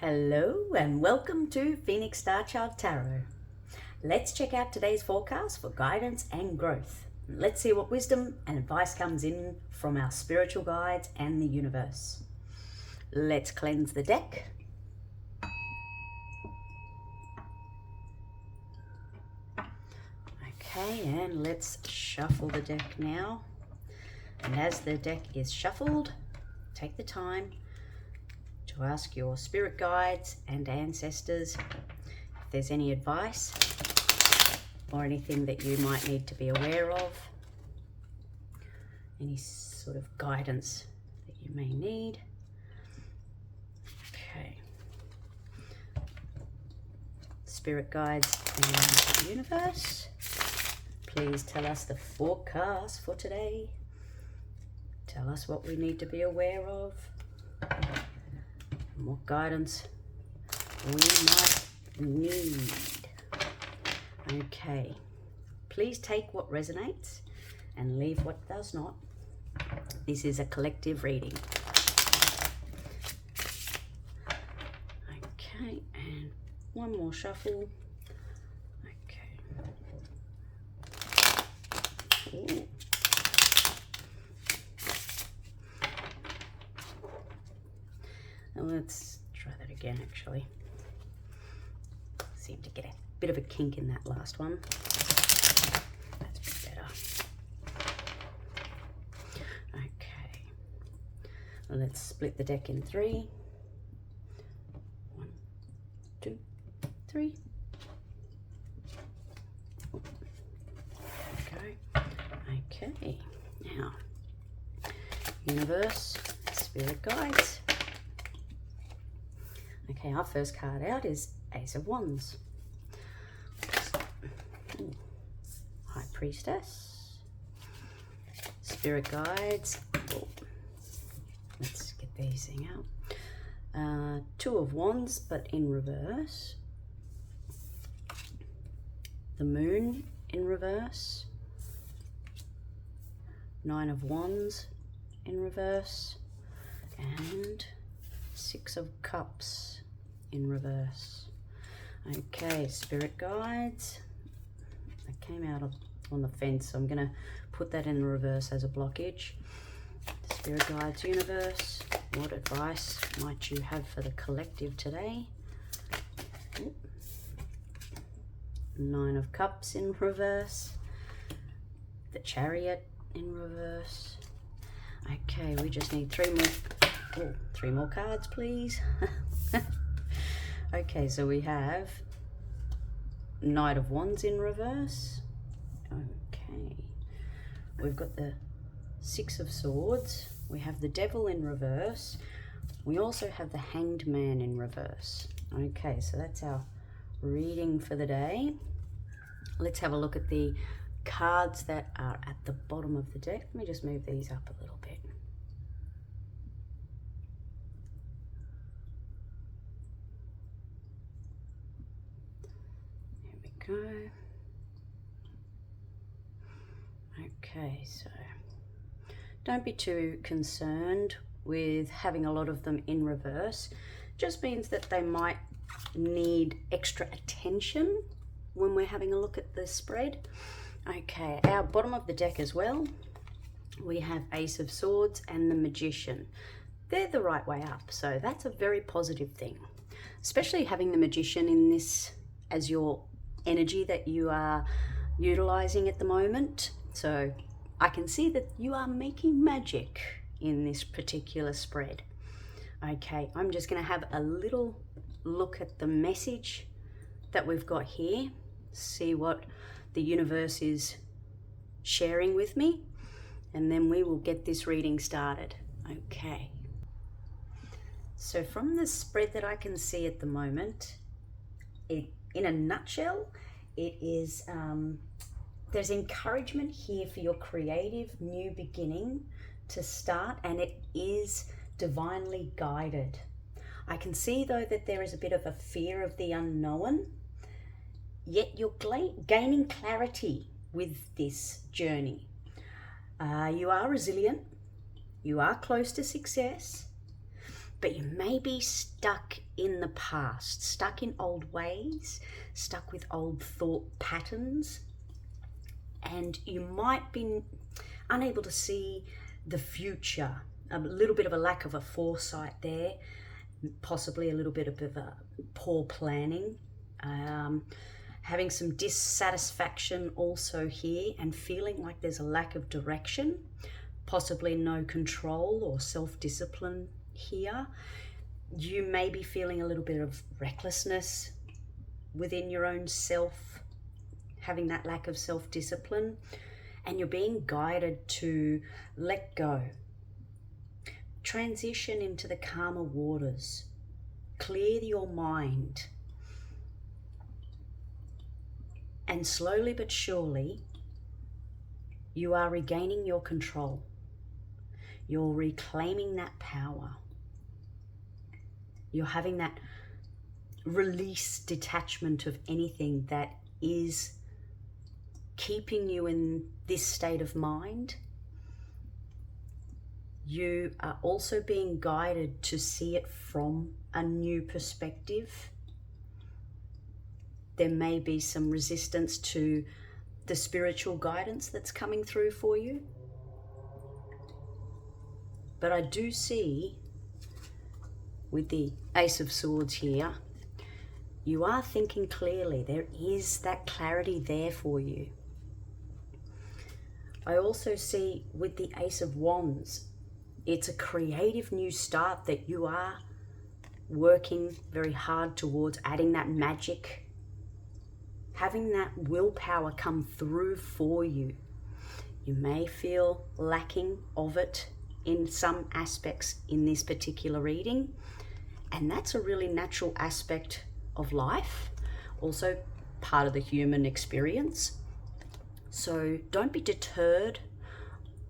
Hello and welcome to Phoenix Star Child Tarot. Let's check out today's forecast for guidance and growth. Let's see what wisdom and advice comes in from our spiritual guides and the universe. Let's cleanse the deck. Okay, and let's shuffle the deck now. And as the deck is shuffled, take the time to ask your spirit guides and ancestors if there's any advice or anything that you might need to be aware of, any sort of guidance that you may need. Okay. Spirit guides and universe, please tell us the forecast for today. Tell us what we need to be aware of. What guidance we might need. Okay, please take what resonates and leave what does not. This is a collective reading. Okay, and one more shuffle. Okay. Ooh. Let's try that again, actually. Seemed to get a bit of a kink in that last one. That's a bit better. Okay. Let's split the deck in three. 1, 2, 3. Okay. Now, universe, spirit guides. Okay, our first card out is Ace of Wands. Ooh. High Priestess. Spirit guides. Oh. Let's get these thing out. Two of Wands, but in reverse. The Moon in reverse. 9 of Wands in reverse. And 6 of Cups in reverse. Okay, spirit guides. That came out on the fence, so I'm going to put that in reverse as a blockage. Spirit guides, universe, what advice might you have for the collective today? Ooh. 9 of Cups in reverse. The Chariot in reverse. Okay, we just need 3 more. Oh, 3 more cards, please. Okay, so we have Knight of Wands in reverse. Okay. We've got the 6 of Swords. We have the Devil in reverse. We also have the Hanged Man in reverse. Okay, so that's our reading for the day. Let's have a look at the cards that are at the bottom of the deck. Let me just move these up a little bit. Go. Okay, so don't be too concerned with having a lot of them in reverse. Just means that they might need extra attention when we're having a look at the spread. Okay, our bottom of the deck as well, we have Ace of Swords and the Magician. They're the right way up, so that's a very positive thing, especially having the Magician in this as your energy that you are utilizing at the moment. So I can see that you are making magic in this particular spread. Okay, I'm just going to have a little look at the message that we've got here, see what the universe is sharing with me, and then we will get this reading started. Okay, so from the spread that I can see at the moment, in a nutshell, it is there's encouragement here for your creative new beginning to start, and it is divinely guided. I can see though that there is a bit of a fear of the unknown, yet you're gaining clarity with this journey. You are resilient, you are close to success, but you may be stuck in the past, stuck in old ways, stuck with old thought patterns, and you might be unable to see the future. A little bit of a lack of a foresight there, possibly a little bit of a poor planning, having some dissatisfaction also here, and feeling like there's a lack of direction, possibly no control or self-discipline here. You may be feeling a little bit of recklessness within your own self, having that lack of self-discipline, and you're being guided to let go. Transition into the calmer waters. Clear your mind. And slowly but surely, you are regaining your control. You're reclaiming that power. You're having that release, detachment of anything that is keeping you in this state of mind. You are also being guided to see it from a new perspective. There may be some resistance to the spiritual guidance that's coming through for you. But I do see, with the Ace of Swords here, you are thinking clearly. There is that clarity there for you. I also see with the Ace of Wands, it's a creative new start that you are working very hard towards, adding that magic, having that willpower come through for you. You may feel lacking of it in some aspects in this particular reading, and that's a really natural aspect of life, also part of the human experience. So don't be deterred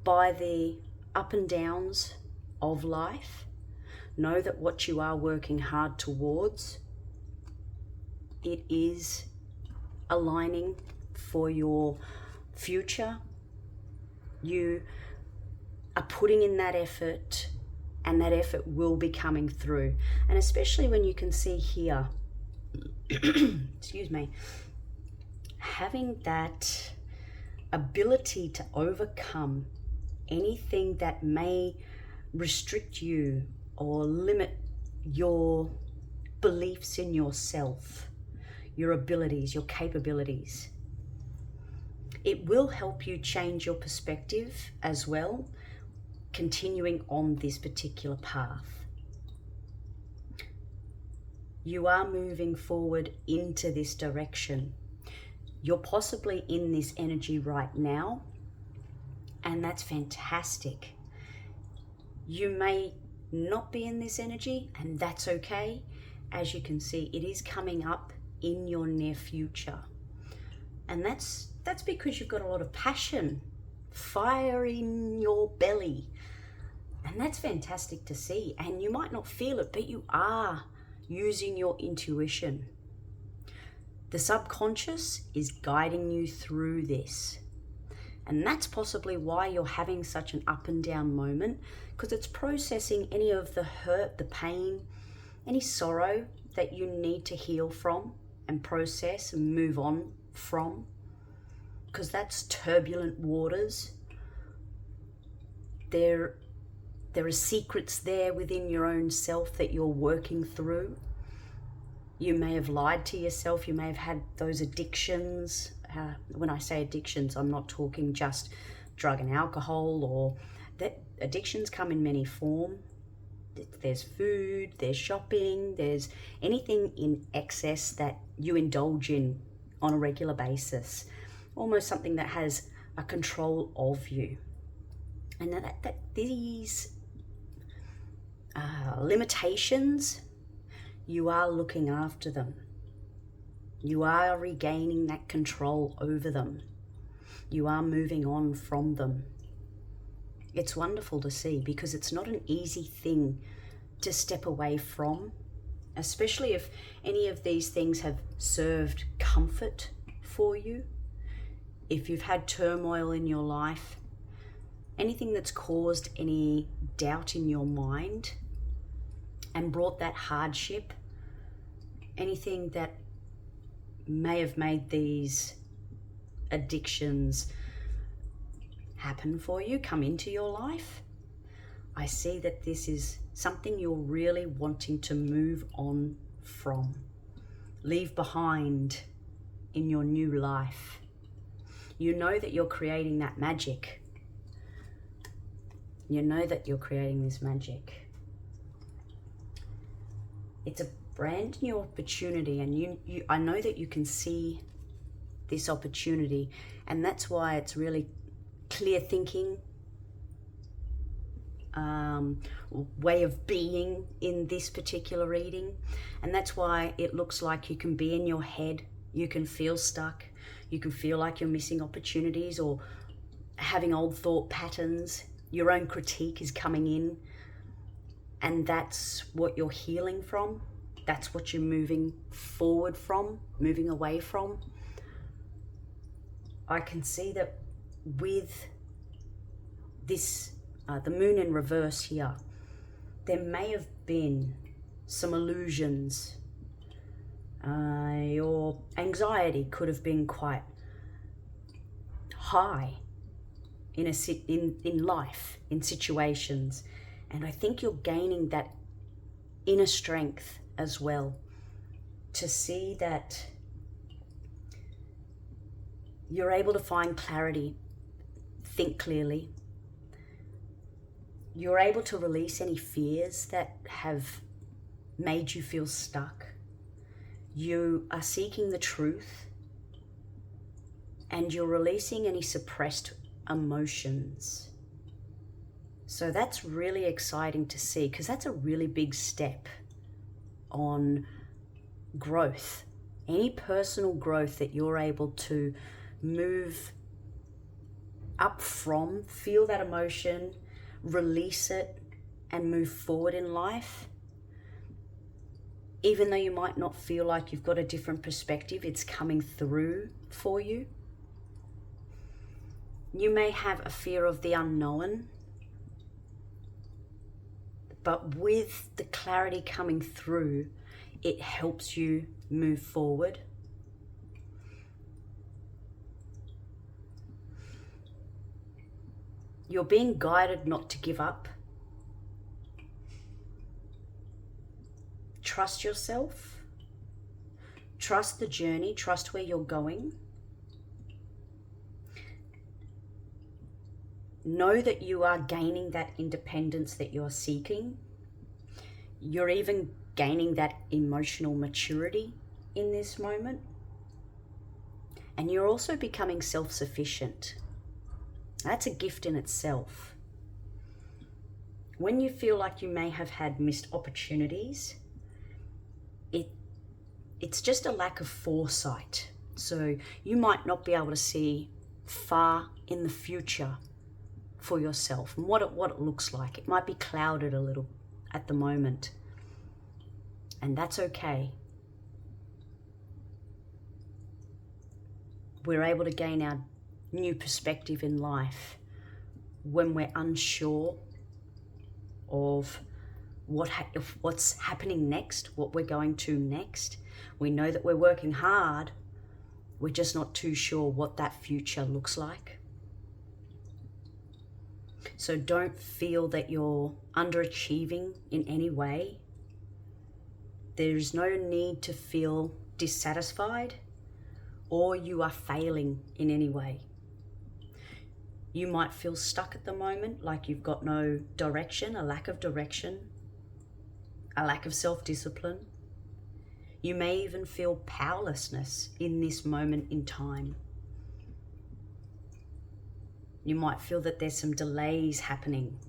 by the up and downs of life. Know that what you are working hard towards, it is aligning for your future. You are putting in that effort, and that effort will be coming through. And especially when you can see here, excuse me, having that ability to overcome anything that may restrict you or limit your beliefs in yourself, your abilities, your capabilities. It will help you change your perspective as well, continuing on this particular path. You are moving forward into this direction. You're possibly in this energy right now, and that's fantastic. You may not be in this energy, and that's okay. As you can see, it is coming up in your near future. And that's because you've got a lot of passion, fire in your belly. And that's fantastic to see. And you might not feel it, but you are using your intuition. The subconscious is guiding you through this. And that's possibly why you're having such an up and down moment, because it's processing any of the hurt, the pain, any sorrow that you need to heal from and process and move on from, because that's turbulent waters. There are secrets there within your own self that you're working through. You may have lied to yourself. You may have had those addictions. When I say addictions, I'm not talking just drug and alcohol, or that addictions come in many forms. There's food, there's shopping, there's anything in excess that you indulge in on a regular basis, almost something that has a control of you. And that these limitations, you are looking after them. You are regaining that control over them. You are moving on from them. It's wonderful to see, because it's not an easy thing to step away from, especially if any of these things have served comfort for you. If you've had turmoil in your life, anything that's caused any doubt in your mind, and brought that hardship, anything that may have made these addictions happen for you, come into your life, I see that this is something you're really wanting to move on from, leave behind in your new life. You know that you're creating that magic. You know that you're creating this magic. It's a brand new opportunity, and I know that you can see this opportunity, and that's why it's really clear thinking, way of being in this particular reading. And that's why it looks like you can be in your head, you can feel stuck, you can feel like you're missing opportunities or having old thought patterns. Your own critique is coming in, and that's what you're healing from. That's what you're moving forward from, moving away from. I can see that with this, the moon in reverse here, there may have been some illusions. Your anxiety could have been quite high in life, in situations. And I think you're gaining that inner strength as well to see that you're able to find clarity, think clearly. You're able to release any fears that have made you feel stuck. You are seeking the truth, and you're releasing any suppressed emotions. So that's really exciting to see, because that's a really big step on growth. Any personal growth that you're able to move up from, feel that emotion, release it, and move forward in life. Even though you might not feel like you've got a different perspective, it's coming through for you. You may have a fear of the unknown, but with the clarity coming through, it helps you move forward. You're being guided not to give up. Trust yourself. Trust the journey. Trust where you're going. Know that you are gaining that independence that you're seeking. You're even gaining that emotional maturity in this moment. And you're also becoming self-sufficient. That's a gift in itself. When you feel like you may have had missed opportunities, it's just a lack of foresight. So you might not be able to see far in the future for yourself and what it looks like. It might be clouded a little at the moment, and that's okay. We're able to gain our new perspective in life when we're unsure of what's happening next, what we're going to next. We know that we're working hard, we're just not too sure what that future looks like. So don't feel that you're underachieving in any way. There's no need to feel dissatisfied or you are failing in any way. You might feel stuck at the moment, like you've got no direction, a lack of direction, a lack of self-discipline. You may even feel powerlessness in this moment in time. You might feel that there's some delays happening,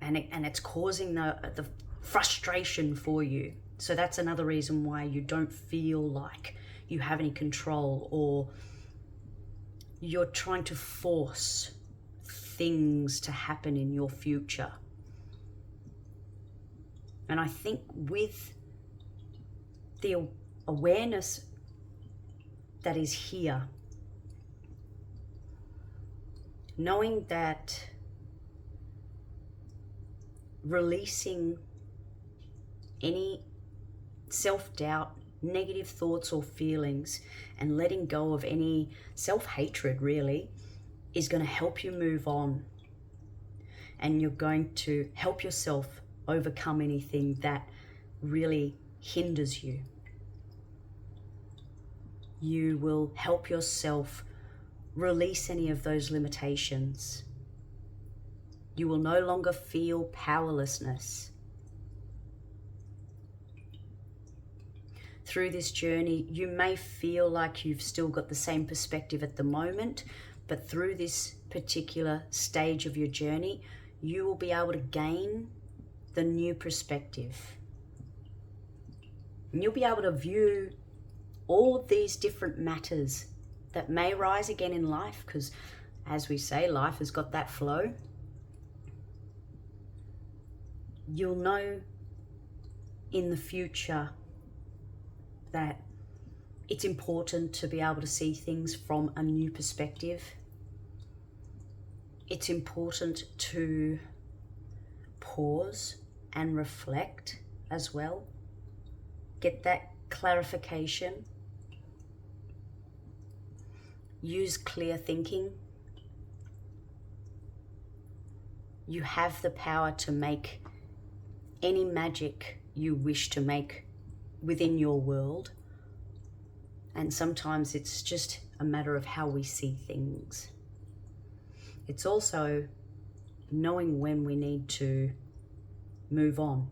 and it's causing the frustration for you. So that's another reason why you don't feel like you have any control, or you're trying to force things to happen in your future. And I think with the awareness that is here, knowing that releasing any self-doubt, negative thoughts or feelings, and letting go of any self-hatred really is going to help you move on. And you're going to help yourself overcome anything that really hinders you. You will help yourself release any of those limitations. You will no longer feel powerlessness. Through this journey, you may feel like you've still got the same perspective at the moment, but through this particular stage of your journey, you will be able to gain the new perspective. And you'll be able to view all of these different matters that may rise again in life, because as we say, life has got that flow. You'll know in the future that it's important to be able to see things from a new perspective. It's important to pause and reflect as well. Get that clarification. Use clear thinking. You have the power to make any magic you wish to make within your world. And sometimes it's just a matter of how we see things. It's also knowing when we need to move on,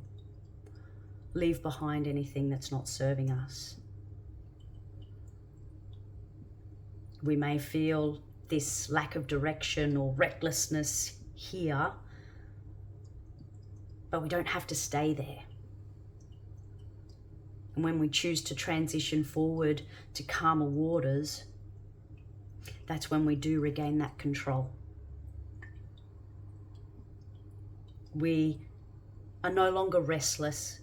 leave behind anything that's not serving us. We may feel this lack of direction or recklessness here, but we don't have to stay there. And when we choose to transition forward to calmer waters, that's when we do regain that control. We are no longer restless,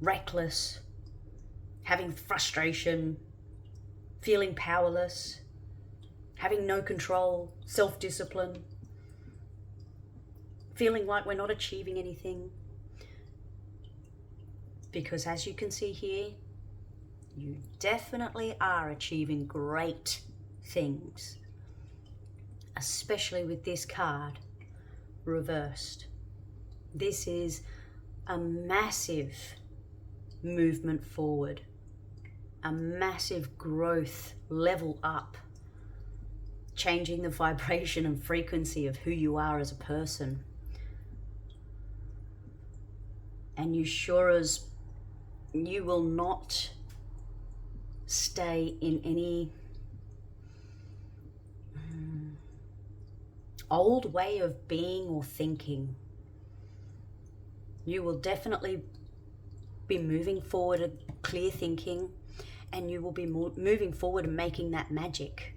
reckless, having frustration, feeling powerless, having no control, self-discipline, feeling like we're not achieving anything. Because as you can see here, you definitely are achieving great things, especially with this card reversed. This is a massive movement forward, a massive growth, level up, changing the vibration and frequency of who you are as a person. And you sure as you will not stay in any old way of being or thinking. You will definitely be moving forward a clear thinking, and you will be moving forward and making that magic.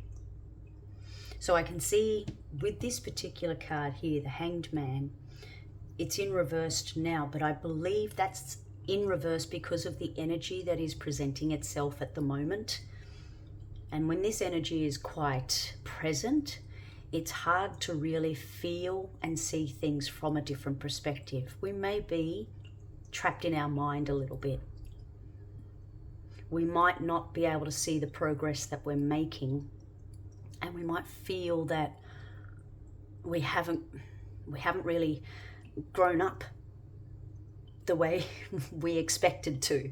So I can see with this particular card here, the Hanged Man, it's in reversed now, but I believe that's in reverse because of the energy that is presenting itself at the moment. And when this energy is quite present, it's hard to really feel and see things from a different perspective. We may be trapped in our mind a little bit. We might not be able to see the progress that we're making, and we might feel that we haven't really grown up the way we expected to.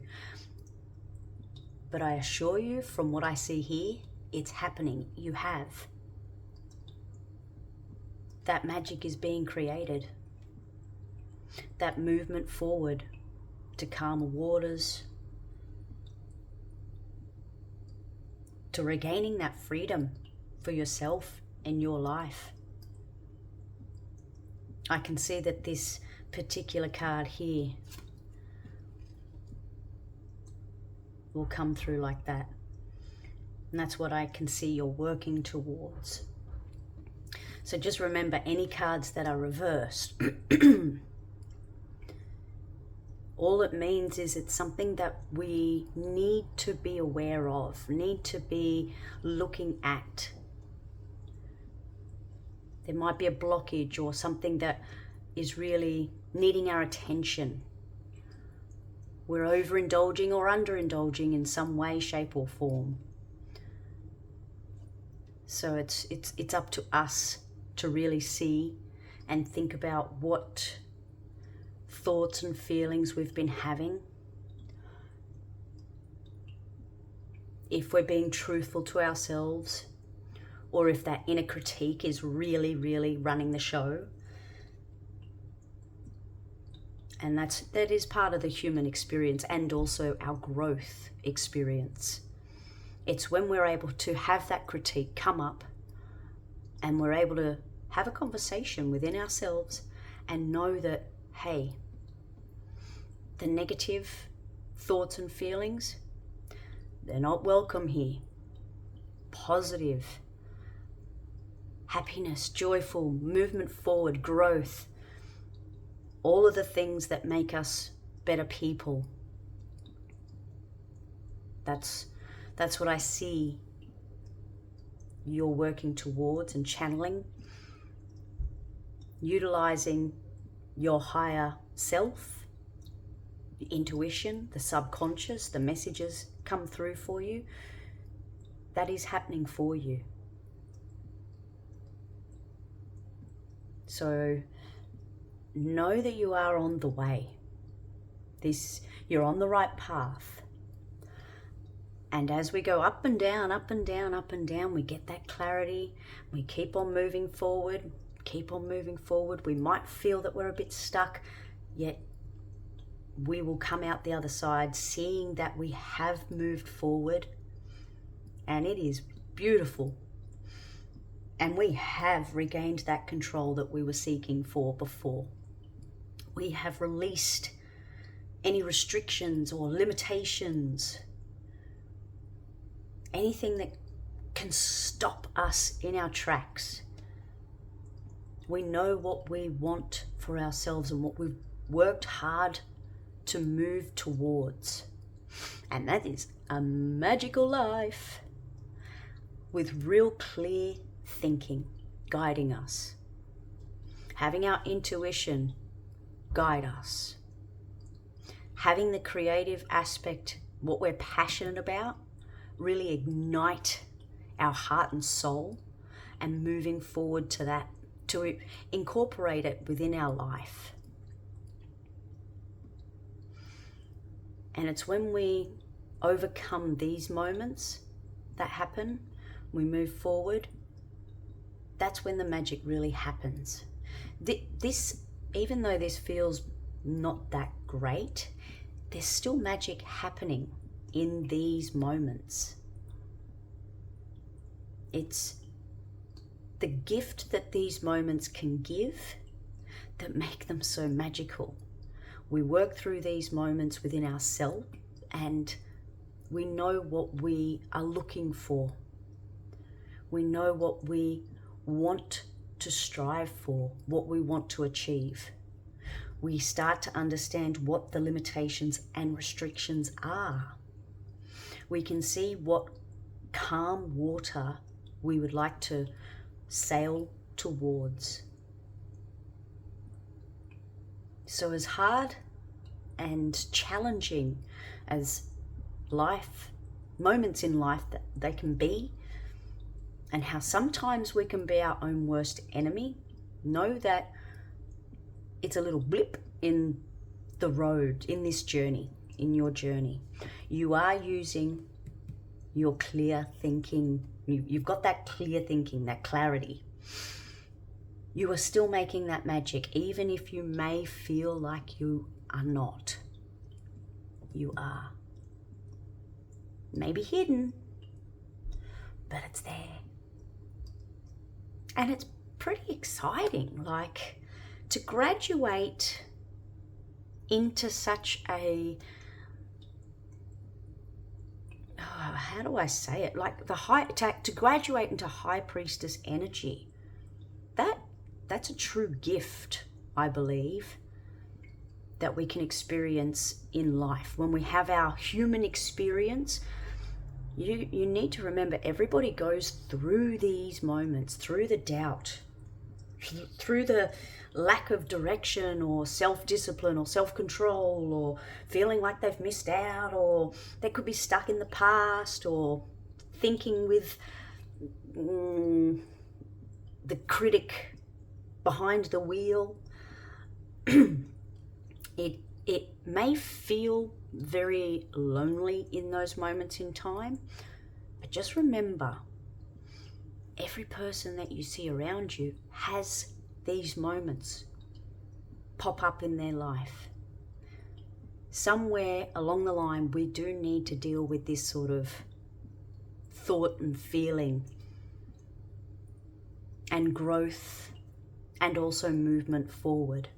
But I assure you, from what I see here, it's happening. You have. That magic is being created. That movement forward to calmer waters, to regaining that freedom for yourself and your life. I can see that this particular card here will come through like that. And that's what I can see you're working towards. So just remember, any cards that are reversed, all it means is it's something that we need to be aware of, need to be looking at. There might be a blockage or something that is really needing our attention. We're overindulging or underindulging in some way, shape or form. So it's up to us to really see and think about what thoughts and feelings we've been having. If we're being truthful to ourselves, or if that inner critique is really, really running the show. And that is part of the human experience and also our growth experience. It's when we're able to have that critique come up and we're able to have a conversation within ourselves and know that, hey, the negative thoughts and feelings, they're not welcome here. Positive, happiness, joyful, movement forward, growth, all of the things that make us better people. That's what I see you're working towards and channeling, utilizing your higher self, the intuition, the subconscious, the messages come through for you. That is happening for you. So know that you are on the way. You're on the right path. And as we go up and down, up and down, up and down, we get that clarity. We keep on moving forward, keep on moving forward. We might feel that we're a bit stuck, yet we will come out the other side seeing that we have moved forward. And it is beautiful. And we have regained that control that we were seeking for before. We have released any restrictions or limitations, anything that can stop us in our tracks. We know what we want for ourselves and what we've worked hard to move towards. And that is a magical life with real clear thinking guiding us, having our intuition guide us, having the creative aspect, what we're passionate about, really ignite our heart and soul, and moving forward to that, to incorporate it within our life. And it's when we overcome these moments that happen, we move forward, that's when the magic really happens. This, even though this feels not that great, there's still magic happening in these moments. It's the gift that these moments can give that make them so magical. We work through these moments within ourselves and we know what we are looking for. We know what we want to strive for, what we want to achieve. We start to understand what the limitations and restrictions are. We can see what calm water we would like to sail towards. So as hard and challenging as moments in life that they can be, and how sometimes we can be our own worst enemy, know that it's a little blip in the road, in this journey, in your journey. You are using your clear thinking. You've got that clear thinking, that clarity. You are still making that magic, even if you may feel like you are not. You are. Maybe hidden, but it's there. And it's pretty exciting, like to graduate into such a, how do I say it? Like to graduate into High Priestess energy. That's a true gift, I believe, that we can experience in life. When we have our human experience, you need to remember everybody goes through these moments, through the doubt, through the lack of direction or self-discipline or self-control, or feeling like they've missed out, or they could be stuck in the past, or thinking with the critic behind the wheel. It may feel very lonely in those moments in time, but just remember, every person that you see around you has these moments pop up in their life. Somewhere along the line, we do need to deal with this sort of thought and feeling and growth, and also movement forward.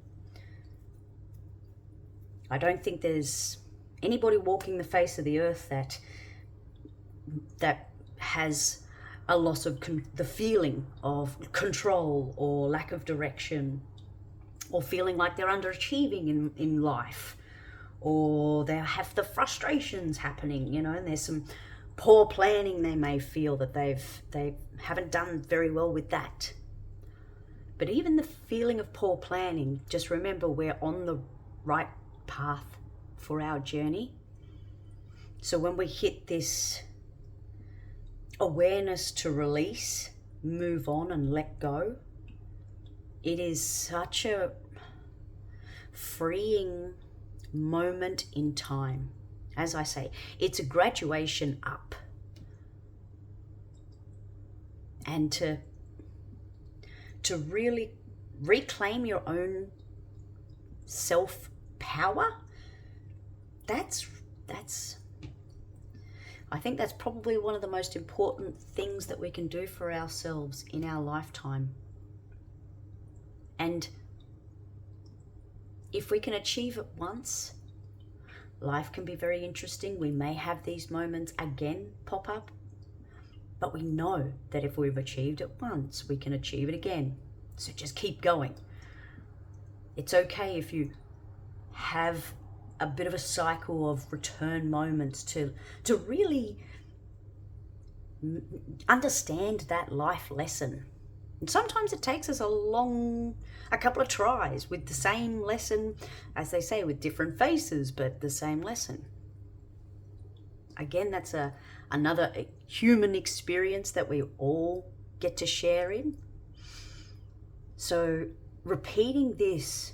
I don't think there's anybody walking the face of the earth that has a loss of the feeling of control or lack of direction, or feeling like they're underachieving in life, or they have the frustrations happening, and there's some poor planning. They may feel that they haven't done very well with that. But even the feeling of poor planning, just remember, we're on the right path for our journey. So when we hit this awareness to release, move on and let go, it is such a freeing moment in time. As I say, it's a graduation up. And to really reclaim your own self-power, I think that's probably one of the most important things that we can do for ourselves in our lifetime. And if we can achieve it once, life can be very interesting. We may have these moments again pop up, but we know that if we've achieved it once, we can achieve it again. So just keep going. It's okay if you have a bit of a cycle of return moments to really understand that life lesson. And sometimes it takes us a couple of tries with the same lesson, as they say, with different faces, but the same lesson. Again, that's another human experience that we all get to share in. So repeating this,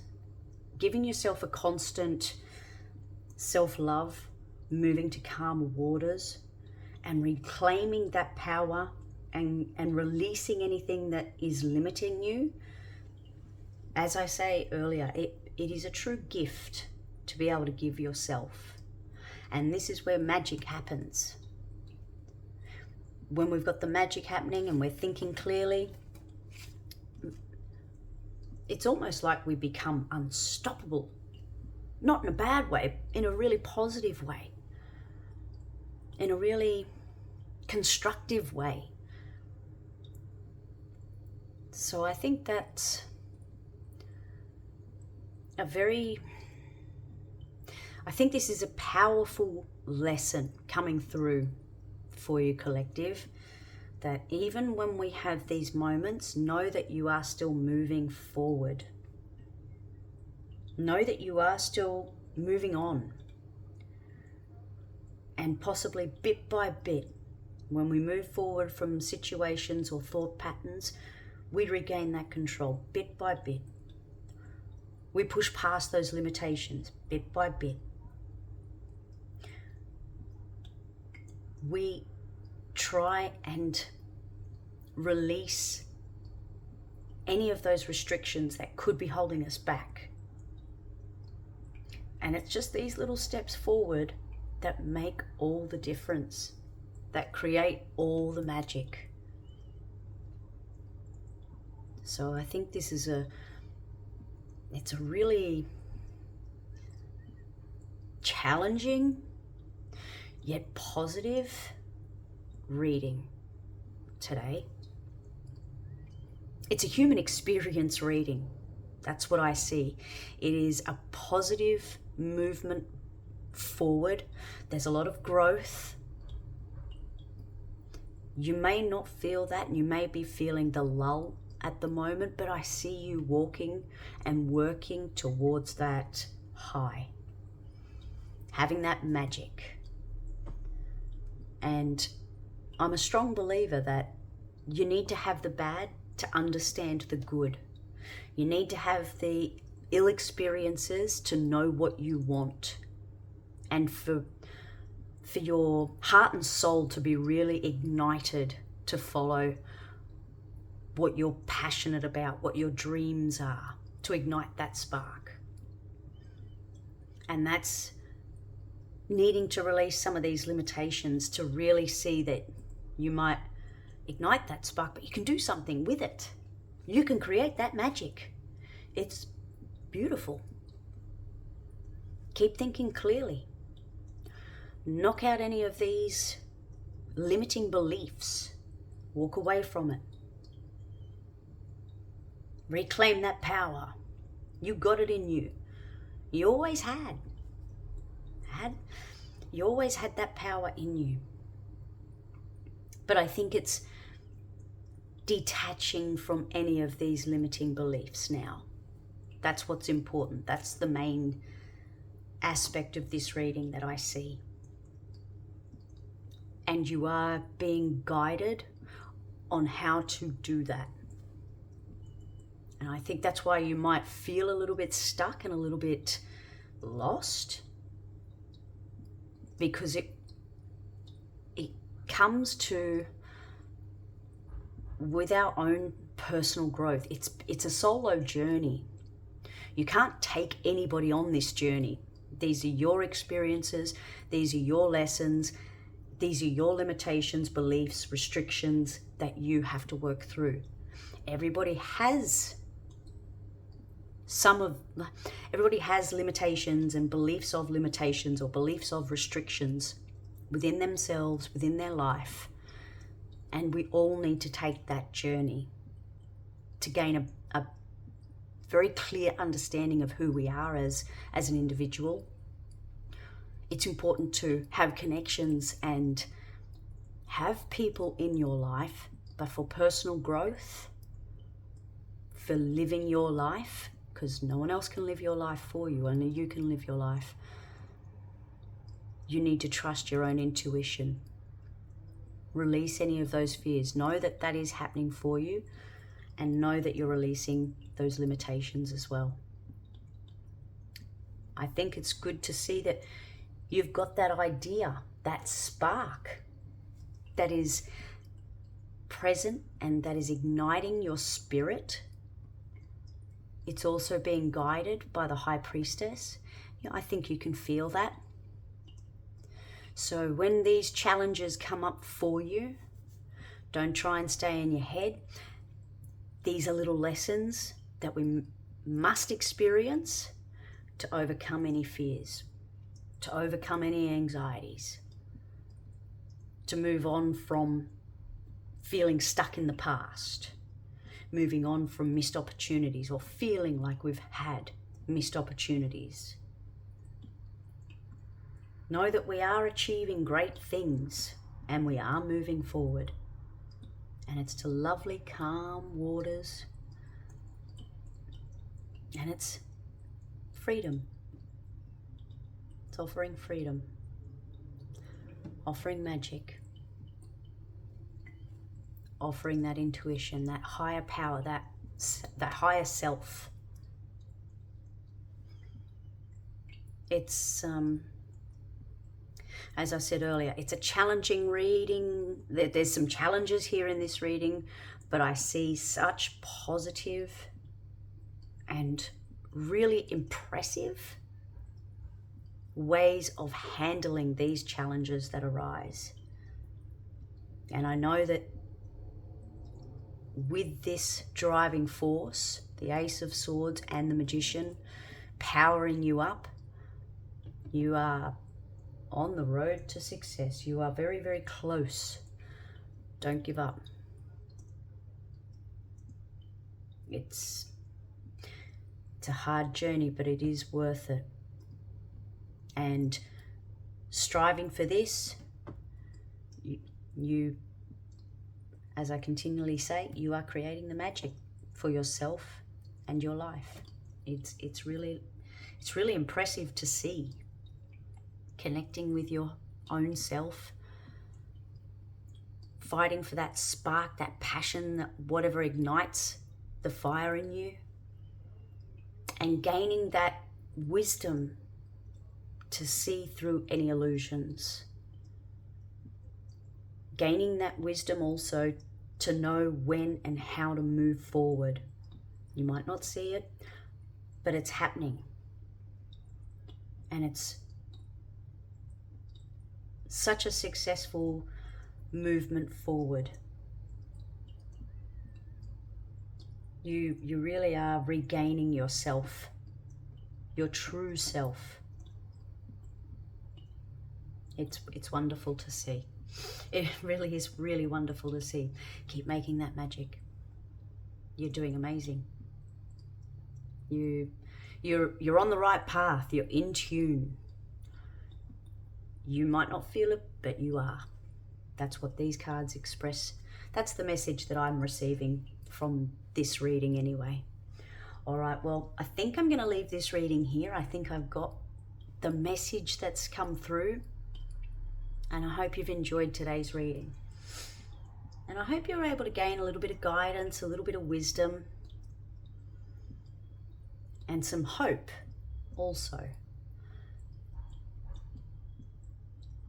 giving yourself a constant self-love, moving to calmer waters, and reclaiming that power and releasing anything that is limiting you. As I say earlier, it is a true gift to be able to give yourself. And this is where magic happens. When we've got the magic happening and we're thinking clearly, it's almost like we become unstoppable. Not in a bad way, in a really positive way, in a really constructive way. So I think that's I think this is a powerful lesson coming through for you, collective, that even when we have these moments, know that you are still moving forward. Know that you are still moving on. And possibly bit by bit, when we move forward from situations or thought patterns, we regain that control bit by bit. We push past those limitations bit by bit. We try and release any of those restrictions that could be holding us back. And it's just these little steps forward that make all the difference, that create all the magic. So I think this is it's a really challenging yet positive reading today. It's a human experience reading. That's what I see. It is a positive movement forward. There's a lot of growth. You may not feel that, and you may be feeling the lull at the moment, but I see you walking and working towards that high, having that magic. And I'm a strong believer that you need to have the bad to understand the good. You need to have the ill experiences to know what you want, and for your heart and soul to be really ignited to follow what you're passionate about, what your dreams are, to ignite that spark. And that's needing to release some of these limitations to really see that you might ignite that spark, but you can do something with it. You can create that magic. It's beautiful. Keep thinking clearly. Knock out any of these limiting beliefs. Walk away from it. Reclaim that power. You got it in you. You always had. You always had that power in you. But I think it's detaching from any of these limiting beliefs now. That's what's important. That's the main aspect of this reading that I see. And you are being guided on how to do that. And I think that's why you might feel a little bit stuck and a little bit lost, because it comes to, with our own personal growth, it's a solo journey. You can't take anybody on this journey. These are your experiences, these are your lessons, these are your limitations, beliefs, restrictions that you have to work through. Everybody has limitations and beliefs of limitations or beliefs of restrictions within themselves, within their life. And we all need to take that journey to gain a very clear understanding of who we are as an individual. It's important to have connections and have people in your life, but for personal growth, for living your life, because no one else can live your life for you, only you can live your life. You need to trust your own intuition. Release any of those fears. Know that that is happening for you, and know that you're releasing those limitations as well. I think it's good to see that you've got that idea, that spark that is present and that is igniting your spirit. It's also being guided by the High Priestess. I think you can feel that. So when these challenges come up for you, don't try and stay in your head. These are little lessons that we must experience to overcome any fears, to overcome any anxieties, to move on from feeling stuck in the past, moving on from missed opportunities or feeling like we've had missed opportunities. Know that we are achieving great things and we are moving forward. And it's to lovely, calm waters. And it's freedom. It's offering freedom. Offering magic. Offering that intuition, that higher power, that higher self. It's, as I said earlier, it's a challenging reading. There's some challenges here in this reading, but I see such positive and really impressive ways of handling these challenges that arise. And I know that with this driving force, the Ace of Swords and the Magician powering you up, you are on the road to success. You are very, very close. Don't give up. It's a hard journey, but it is worth it. And striving for this, you, as I continually say, you are creating the magic. for yourself and your life. It's really impressive to see. Connecting with your own self, fighting for that spark, that passion, that whatever ignites the fire in you, and gaining that wisdom to see through any illusions. Gaining that wisdom also to know when and how to move forward. You might not see it, but it's happening. And it's such a successful movement forward. You really are regaining yourself, your true self. It's wonderful to see. It really is really wonderful to see. Keep making that magic. You're doing amazing. You're on the right path. You're in tune. You might not feel it, but you are. That's what these cards express. That's the message that I'm receiving from this reading anyway. All right, well, I think I'm going to leave this reading here. I think I've got the message that's come through, and I hope you've enjoyed today's reading. And I hope you're able to gain a little bit of guidance, a little bit of wisdom, and some hope also.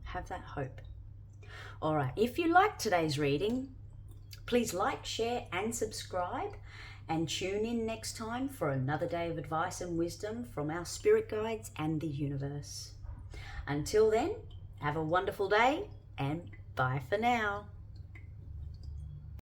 Have that hope. All right, if you liked today's reading, please like, share, and subscribe, and tune in next time for another day of advice and wisdom from our spirit guides and the universe. Until then, have a wonderful day, and bye for now.